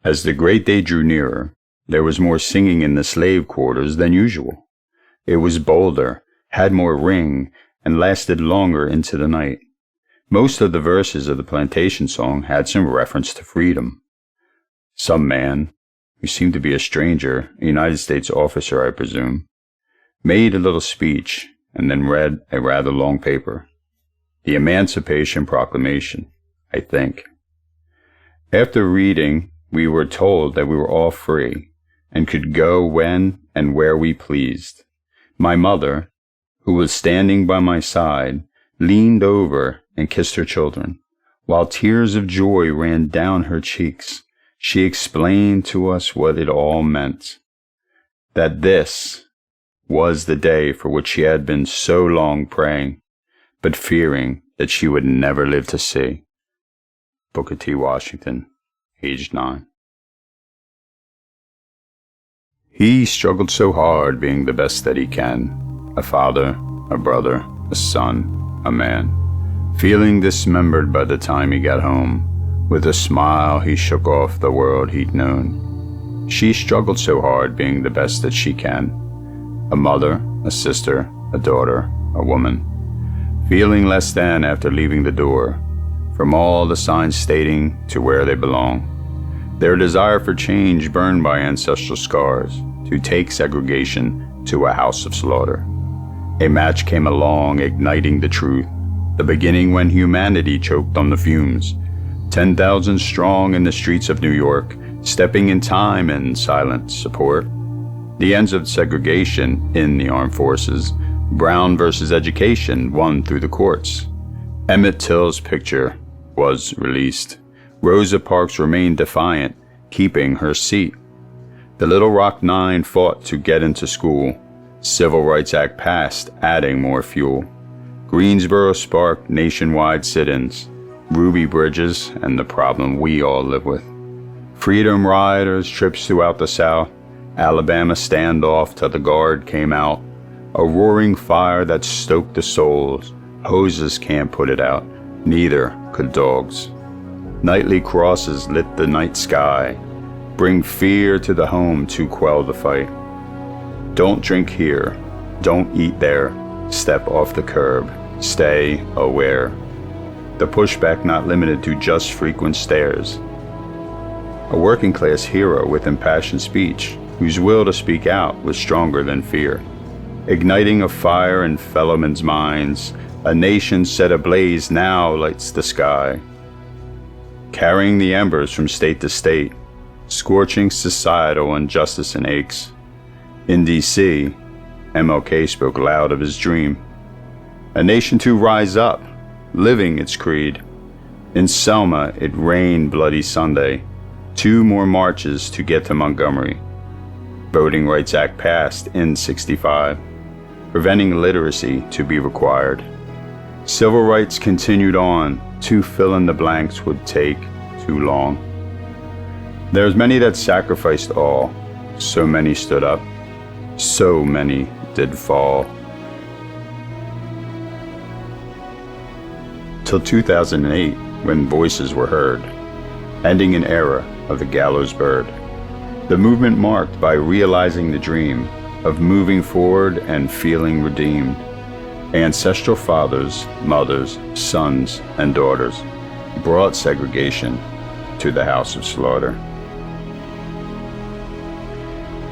As the great day drew nearer, there was more singing in the slave quarters than usual. It was bolder, had more ring, and lasted longer into the night. Most of the verses of the plantation song had some reference to freedom. Some man, who seemed to be a stranger, a United States officer I presume, made a little speech and then read a rather long paper. The Emancipation Proclamation, I think. After reading, we were told that we were all free and could go when and where we pleased. My mother, who was standing by my side, leaned over and kissed her children. While tears of joy ran down her cheeks, she explained to us what it all meant. That this was the day for which she had been so long praying, but fearing that she would never live to see. Booker T. Washington, aged 9. He struggled so hard being the best that he can, a father, a brother, a son, a man, feeling dismembered by the time he got home. With a smile he shook off the world he'd known. She struggled so hard being the best that she can, a mother, a sister, a daughter, a woman, feeling less than after leaving the door, from all the signs stating to where they belong. Their desire for change burned by ancestral scars, to take segregation to a house of slaughter. A match came along, igniting the truth, the beginning when humanity choked on the fumes. 10,000 strong in the streets of New York, stepping in time and silent support. The ends of segregation in the armed forces, Brown versus education won through the courts. Emmett Till's picture was released. Rosa Parks remained defiant, keeping her seat. The Little Rock Nine fought to get into school. Civil Rights Act passed, adding more fuel. Greensboro sparked nationwide sit-ins. Ruby Bridges and the problem we all live with. Freedom Riders, trips throughout the South. Alabama standoff till the guard came out. A roaring fire that stoked the souls. Hoses can't put it out, neither could dogs. Nightly crosses lit the night sky. Bring fear to the home to quell the fight. Don't drink here, don't eat there. Step off the curb, stay aware. The pushback not limited to just frequent stares. A working class hero with impassioned speech, whose will to speak out was stronger than fear. Igniting a fire in fellow men's minds, a nation set ablaze now lights the sky. Carrying the embers from state to state, scorching societal injustice and aches. In D.C., MLK spoke loud of his dream. A nation to rise up, living its creed. In Selma, it rained Bloody Sunday. 2 more marches to get to Montgomery. Voting Rights Act passed in '65, preventing literacy to be required. Civil rights continued on. To fill in the blanks would take too long. There's many that sacrificed all. So many stood up. So many did fall. Till 2008, when voices were heard, ending an era of the gallows bird. The movement marked by realizing the dream of moving forward and feeling redeemed. Ancestral fathers, mothers, sons, and daughters brought segregation to the house of slaughter.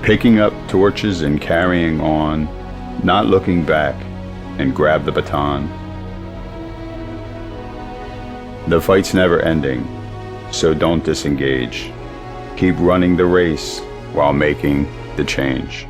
Picking up torches and carrying on, not looking back, and grab the baton. The fight's never ending, so don't disengage. Keep running the race while making the change.